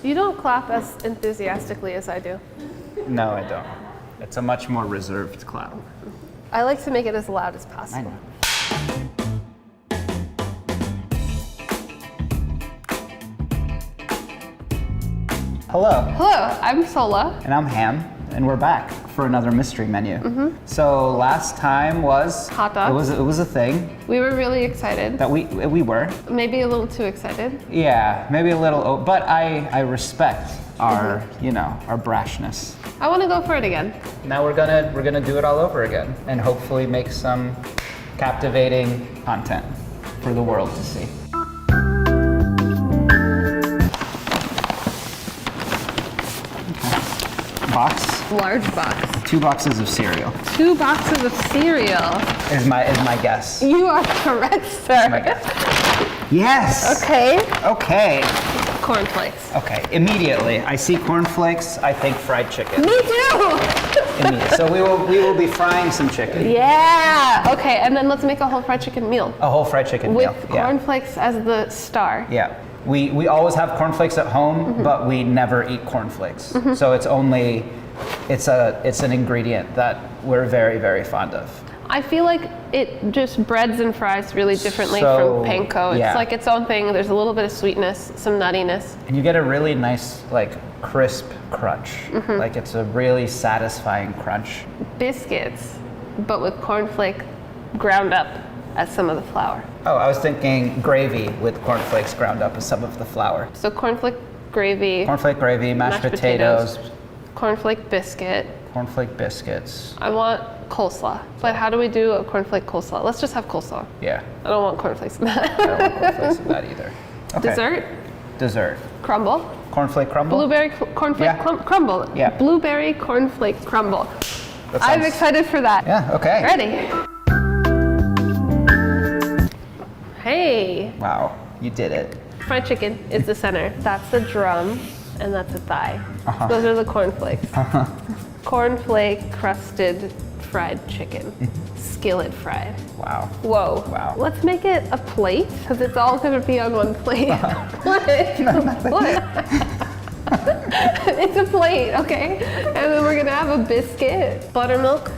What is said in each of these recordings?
You don't clap as enthusiastically as I do. No, I don't. It's a much more reserved clap. I like to make it as loud as I possible. know. Hello. Hello, I'm Sohla. And I'm Ham, and we're back for another mystery menu. So last time was Hot dogs. It was a thing We were really excited. that we were. Maybe a little too excited. Yeah, maybe a little, but I respect our our brashness. I want to go for it again. Now we're gonna do it all over again, and hopefully make some captivating content for the world to see. Box. Large box. 2 boxes of cereal 2 boxes of cereal. is my guess. You are correct, sir. My guess. Yes. Okay. Okay. Cornflakes. Okay. Immediately, I see cornflakes. I think fried chicken. Me too. So we will be frying some chicken. Yeah. Okay, and then let's make a whole fried chicken meal A whole fried chicken with meal. Yeah. cornflakes as the star. Yeah. We always have cornflakes at home, but we never eat cornflakes. So it's an ingredient that we're very, very fond of. I feel like it just breads and fries really differently So, from panko. It's yeah. like its own thing. There's a little bit of sweetness, some nuttiness. And you get a really nice, crisp crunch. Like it's a really satisfying crunch. Biscuits, but with cornflake ground up as some of the flour. Oh, I was thinking gravy with cornflakes ground up as some of the flour. So cornflake gravy, Cornflake gravy, mashed potatoes, cornflake biscuit. cornflake biscuits. I want coleslaw. But how do we do a cornflake coleslaw? Let's just have coleslaw. Yeah, I don't want cornflakes in that. I don't want cornflakes in that either. Okay. Dessert, Dessert. crumble. Cornflake crumble? Blueberry cornflake Yeah. crumble. Yeah. Blueberry cornflake crumble. That I'm sounds- excited for that. Yeah, okay. Ready? Hey, Wow, you did it. fried chicken is the center. That's the drum, and that's a thigh. Uh-huh. Those are the cornflakes. Cornflake crusted fried chicken, skillet fried. Wow. Whoa. Wow. Let's make it a plate, because it's all going to be on one plate. What? What? It's a plate, okay? And then we're going to have a biscuit. Buttermilk,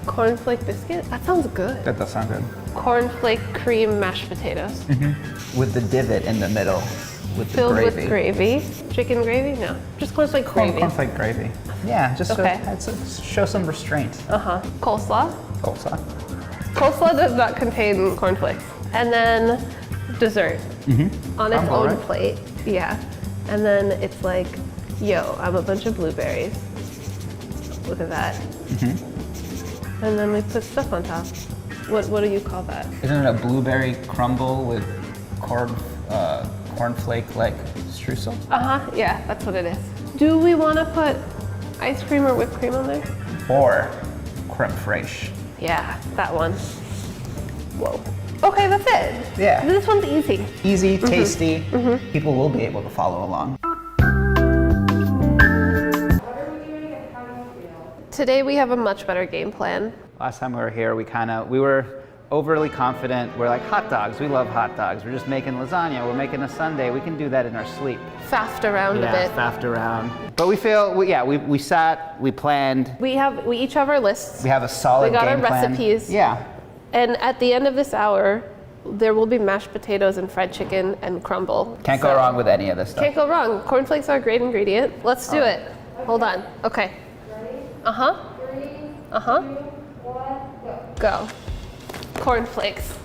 cornflake biscuit. That sounds good. That does sound good. Cornflake cream mashed potatoes. With the divot in the middle, with Filled the gravy. with gravy. Chicken gravy? No. Just cornflake gravy. Cornflake gravy. Yeah, just Okay. show some restraint. Coleslaw. Coleslaw. Coleslaw does not contain cornflakes. And then dessert on its Crumble, own right? plate. Yeah. And then it's like, yo, I'm a bunch of blueberries. Look at that. And then we put stuff on top. What do you call that? Isn't it a blueberry crumble with cornflake like streusel? Yeah, that's what it is. Do we want to put ice cream or whipped cream on there? Or creme fraiche? Yeah, that one. Whoa. Okay, that's it. Yeah. This one's easy. Easy, tasty. People will be able to follow along. Today we have a much better game plan. Last time we were here, we were overly confident. We're like, hot dogs, we love hot dogs. We're just making lasagna, we're making a sundae. We can do that in our sleep. Faffed around a bit. Faffed around. But we sat, we planned. We each have our lists. We have a solid We got our game plan. recipes. Yeah. And at the end of this hour, there will be mashed potatoes and fried chicken and crumble. Can't go wrong with any of this stuff. Can't go wrong. Cornflakes are a great ingredient. Let's do it. Hold on. Okay. Uh-huh. Uh-huh. Go. Cornflakes.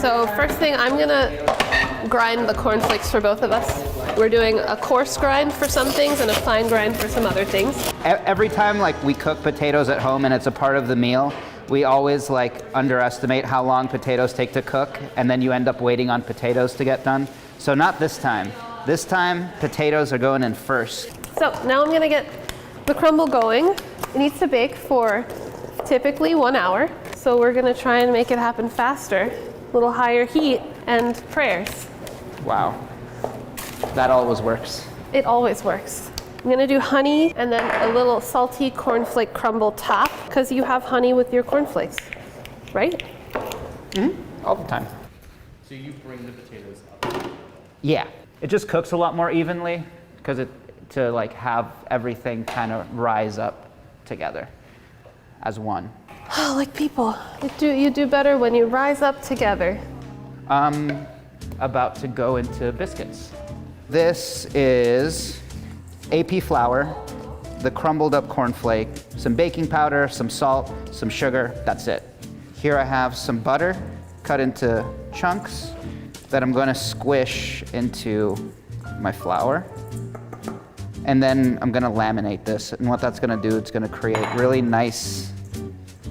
So first thing, I'm gonna grind the cornflakes for both of us. We're doing a coarse grind for some things and a fine grind for some other things. Every time we cook potatoes at home and it's a part of the meal, we always underestimate how long potatoes take to cook, and then you end up waiting on potatoes to get done. So not this time. This time, potatoes are going in first. So now I'm gonna get the crumble going. It needs to bake for typically 1 hour. So we're gonna try and make it happen faster. A little higher heat and prayers. Wow. That always works. It always works. I'm gonna do honey and then a little salty cornflake crumble top, because you have honey with your cornflakes, right? All the time. So you bring the potatoes up? Yeah. It just cooks a lot more evenly because to like have everything kind of rise up together as one. Oh, like people. You do better when you rise up together. About to go into biscuits. This is AP flour, the crumbled up cornflake, some baking powder, some salt, some sugar, that's it. Here I have some butter cut into chunks that I'm gonna squish into my flour. And then I'm gonna laminate this. And what that's gonna do, it's gonna create really nice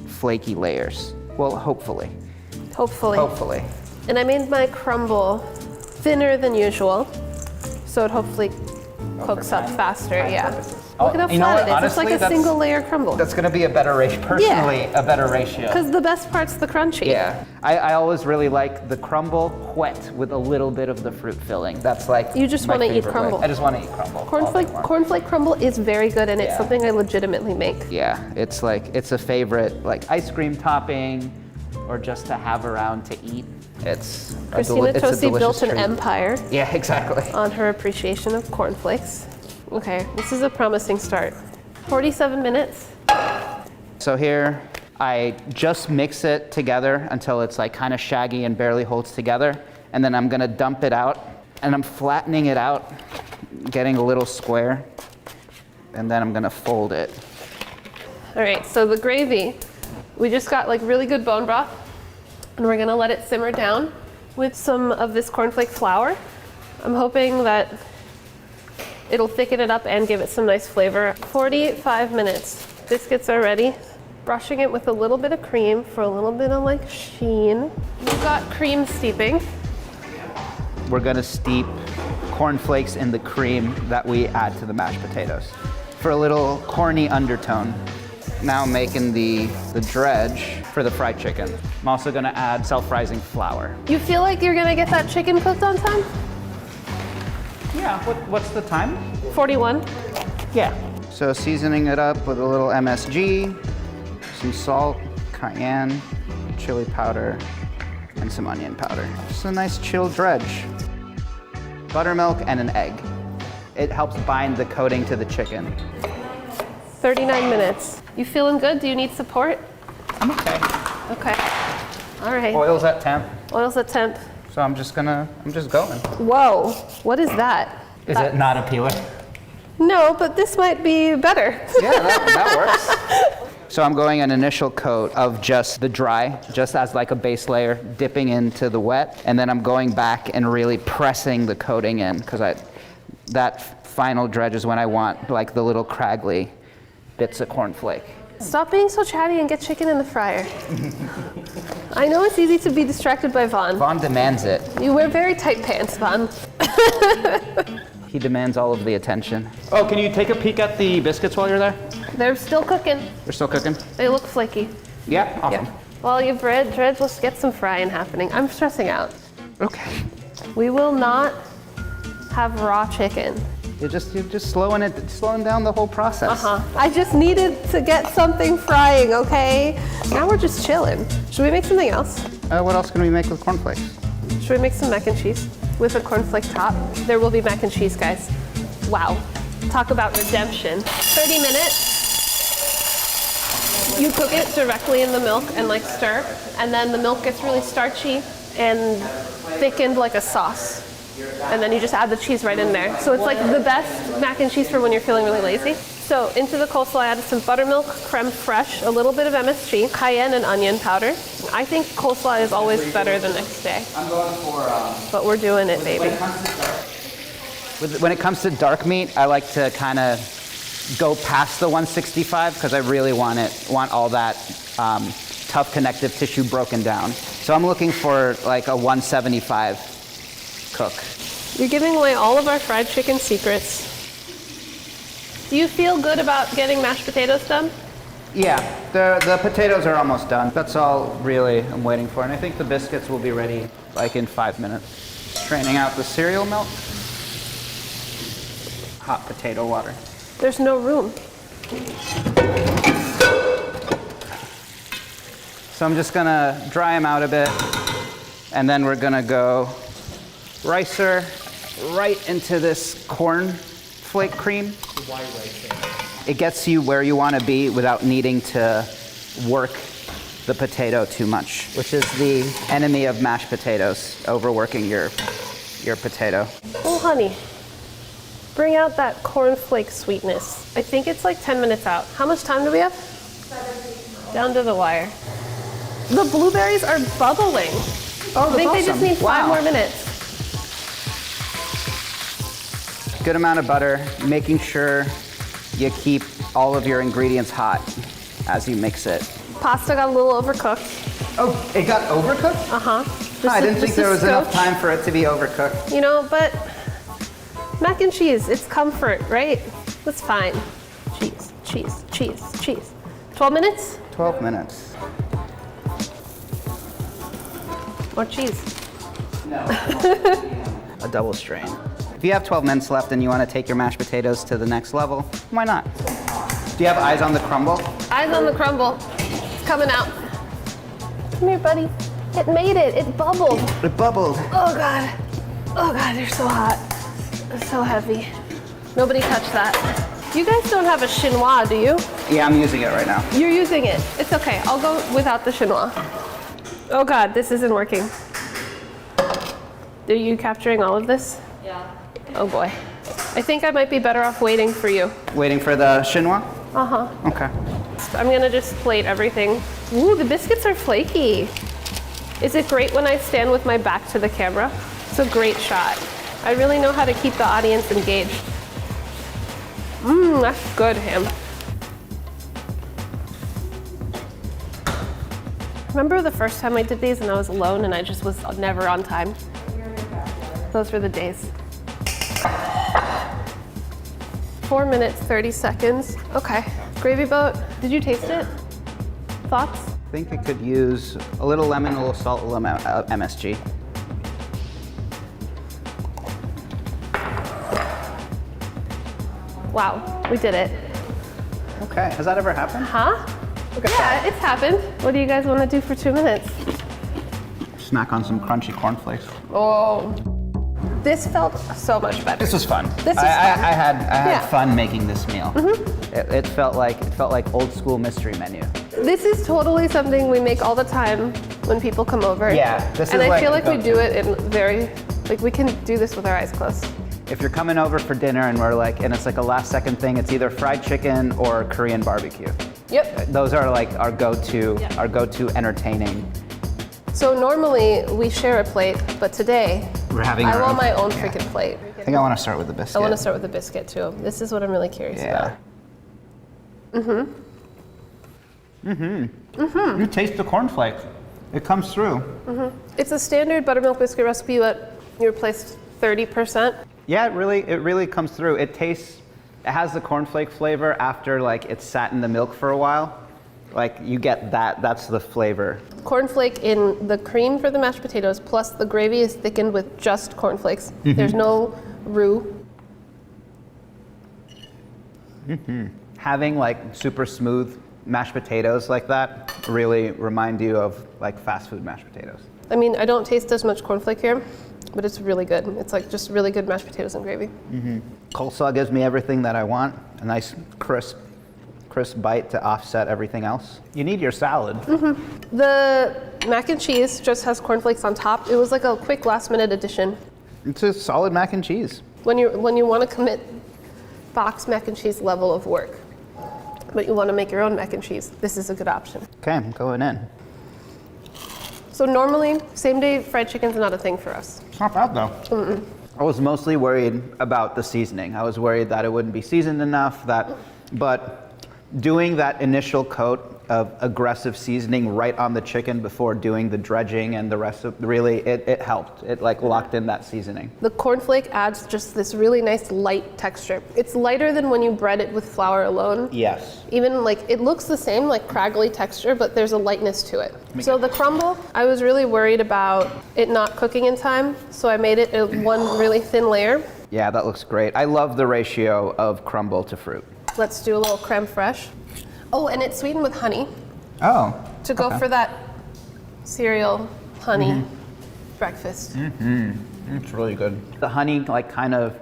flaky layers. Well, hopefully. Hopefully. And I made my crumble thinner than usual, so it hopefully cooks up faster, yeah. Look at how flat it is. It's like a single layer crumble. That's gonna be a better ratio, personally, a better ratio. Because the best part's the crunchy. Yeah, I always really like the crumble wet with a little bit of the fruit filling. That's like you just want to eat crumble. I just want to eat crumble. Cornflake crumble is very good, and it's something I legitimately make. Yeah, it's a favorite, like ice cream topping, or just to have around to eat. Christina Tosi built an treat. empire. Yeah, exactly. On her appreciation of cornflakes. Okay, this is a promising start. 47 minutes. So here, I just mix it together until it's like kind of shaggy and barely holds together. And then I'm gonna dump it out, and I'm flattening it out, getting a little square. And then I'm gonna fold it. All right, so the gravy, we just got like really good bone broth, and we're gonna let it simmer down with some of this cornflake flour. I'm hoping that it'll thicken it up and give it some nice flavor. 45 minutes. Biscuits are ready. Brushing it with a little bit of cream for a little bit of like sheen. We've got cream steeping. We're gonna steep cornflakes in the cream that we add to the mashed potatoes for a little corny undertone. Now I'm making the dredge for the fried chicken. I'm also gonna add self-rising flour. You feel like you're gonna get that chicken cooked on time? Yeah, what's the time? 41. Yeah. So seasoning it up with a little MSG, some salt, cayenne, chili powder, and some onion powder. Just a nice chilled dredge. Buttermilk and an egg. It helps bind the coating to the chicken. 39 minutes. You feeling good? Do you need support? I'm okay. Okay. All right. Oil's at temp. Oil's at temp. So I'm just going. Whoa, what is that? Is it not a peeler? No, but this might be better. Yeah, that works. So I'm going an initial coat of just the dry, just as like a base layer, dipping into the wet, and then I'm going back and really pressing the coating in, because that final dredge is when I want like the little craggly bits of cornflake. Stop being so chatty and get chicken in the fryer. I know it's easy to be distracted by Vaughn. Vaughn demands it. You wear very tight pants, Vaughn. He demands all of the attention. Oh, can you take a peek at the biscuits while you're there? They're still cooking. They're still cooking? They look flaky. Yeah, awesome. Yeah. While you've dredged, let's get some frying happening. I'm stressing out. Okay. We will not have raw chicken. You're just slowing down the whole process. I just needed to get something frying, okay? Now we're just chilling. Should we make something else? What else can we make with cornflakes? Should we make some mac and cheese with a cornflake top? There will be mac and cheese, guys. Wow. Talk about redemption. 30 minutes. You cook it directly in the milk and like stir, and then the milk gets really starchy and thickened like a sauce. And then you just add the cheese right in there. So it's like the best mac and cheese for when you're feeling really lazy. So into the coleslaw I added some buttermilk, creme fraiche, a little bit of MSG, cayenne and onion powder. I think coleslaw is always better the next day. I'm going for... But we're doing it, baby. When it comes to dark meat, I like to kind of go past the 165 because I really want all that tough connective tissue broken down. So I'm looking for like a 175 cook. You're giving away all of our fried chicken secrets. Do you feel good about getting mashed potatoes done? Yeah, the potatoes are almost done. That's all really I'm waiting for. And I think the biscuits will be ready like in 5 minutes. Straining out the cereal milk. Hot potato water. There's no room. So I'm just gonna dry them out a bit. And then we're gonna go ricer right into this corn cornflake cream. It gets you where you want to be without needing to work the potato too much, which is the enemy of mashed potatoes, overworking your potato. Oh, honey, bring out that cornflake sweetness. I think it's like 10 minutes out. How much time do we have? 7. Down to the wire. The blueberries are bubbling. Oh, I think they just need 5 more minutes. Good amount of butter, making sure you keep all of your ingredients hot as you mix it. Pasta got a little overcooked. Oh, it got overcooked? Uh-huh. I didn't think there was enough time for it to be overcooked. You know, but mac and cheese, it's comfort, right? That's fine. Cheese, cheese, cheese, cheese. 12 minutes? 12 minutes. More cheese. No. A double strain. If you have 12 minutes left and you want to take your mashed potatoes to the next level, why not? Do you have eyes on the crumble? Eyes on the crumble. It's coming out. Come here, buddy. It made it. It bubbled. It bubbled. Oh, God. Oh, God, they're so hot. They're so heavy. Nobody touch that. You guys don't have a chinois, do you? Yeah, I'm using it right now. You're using it. It's okay. I'll go without the chinois. Oh, God, this isn't working. Are you capturing all of this? Yeah. Oh, boy. I think I might be better off waiting for you. Waiting for the chinois? Uh-huh. Okay. I'm gonna just plate everything. Ooh, the biscuits are flaky. Is it great when I stand with my back to the camera? It's a great shot. I really know how to keep the audience engaged. Mmm, that's good, Ham. Remember the first time I did these and I was alone and I just was never on time? Those were the days. 4 minutes, 30 seconds. Okay. Gravy boat, did you taste it? Thoughts? I think it could use a little lemon, a little salt, a little MSG. Wow, we did it. Okay, has that ever happened? Huh? Yeah, it's happened. What do you guys want to do for 2 minutes? Snack on some crunchy cornflakes. Oh, this felt so much better. This was fun. This was I fun. had fun making this meal. It felt like old school mystery menu. This is totally something we make all the time when people come over. Yeah, this and is I feel like we go-to. do it in we can do this with our eyes closed. If you're coming over for dinner and it's like a last second thing, it's either fried chicken or Korean barbecue. Yep. Those are like our go-to entertaining. So normally we share a plate, but today We're having I our want own. my own Yeah. freaking plate. I think I want to start with the biscuit. I want to start with the biscuit too. This is what I'm really curious about. You taste the cornflake. It comes through. It's a standard buttermilk biscuit recipe, but you replaced 30%. Yeah, it really comes through. It has the cornflake flavor after like it's sat in the milk for a while. Like you get that's the flavor. Cornflake in the cream for the mashed potatoes, plus the gravy is thickened with just cornflakes. There's no roux. Having like super smooth mashed potatoes like that really remind you of like fast food mashed potatoes. I mean, I don't taste as much cornflake here, but it's really good. It's like just really good mashed potatoes and gravy. Coleslaw gives me everything that I want. A nice crisp bite to offset everything else. You need your salad. The mac and cheese just has cornflakes on top. It was like a quick last minute addition. It's a solid mac and cheese. When you want to commit box mac and cheese level of work, but you want to make your own mac and cheese, this is a good option. Okay, I'm going in. So normally, same day fried chicken's not a thing for us. It's not bad though. I was mostly worried about the seasoning. I was worried that it wouldn't be seasoned enough, but doing that initial coat of aggressive seasoning right on the chicken before doing the dredging and the rest of, really, it helped. It like locked in that seasoning. The cornflake adds just this really nice light texture. It's lighter than when you bread it with flour alone. Yes. Even like, it looks the same, like craggly texture, but there's a lightness to it. So the crumble, I was really worried about it not cooking in time, so I made it one really thin layer. Yeah, that looks great. I love the ratio of crumble to fruit. Let's do a little creme fraiche. Oh, and it's sweetened with honey Oh. to go for that cereal honey breakfast. It's really good. The honey like kind of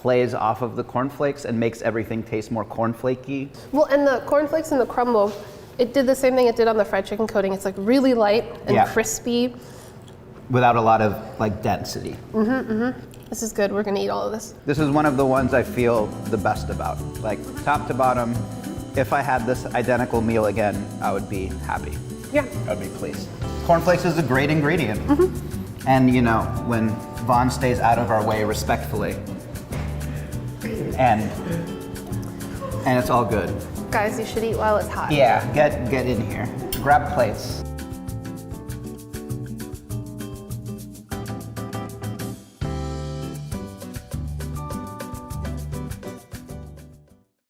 plays off of the cornflakes and makes everything taste more cornflakey. Well, and the cornflakes and the crumble, it did the same thing it did on the fried chicken coating. It's like really light and Yeah. crispy. Without a lot of like density. This is good. We're gonna eat all of this. This is one of the ones I feel the best about. Like top to bottom, if I had this identical meal again, I would be happy. Yeah. I'd be pleased. Cornflakes is a great ingredient. And you know, when Vaughn stays out of our way respectfully, and it's all good. Guys, you should eat while it's hot. Yeah, get in here. Grab plates.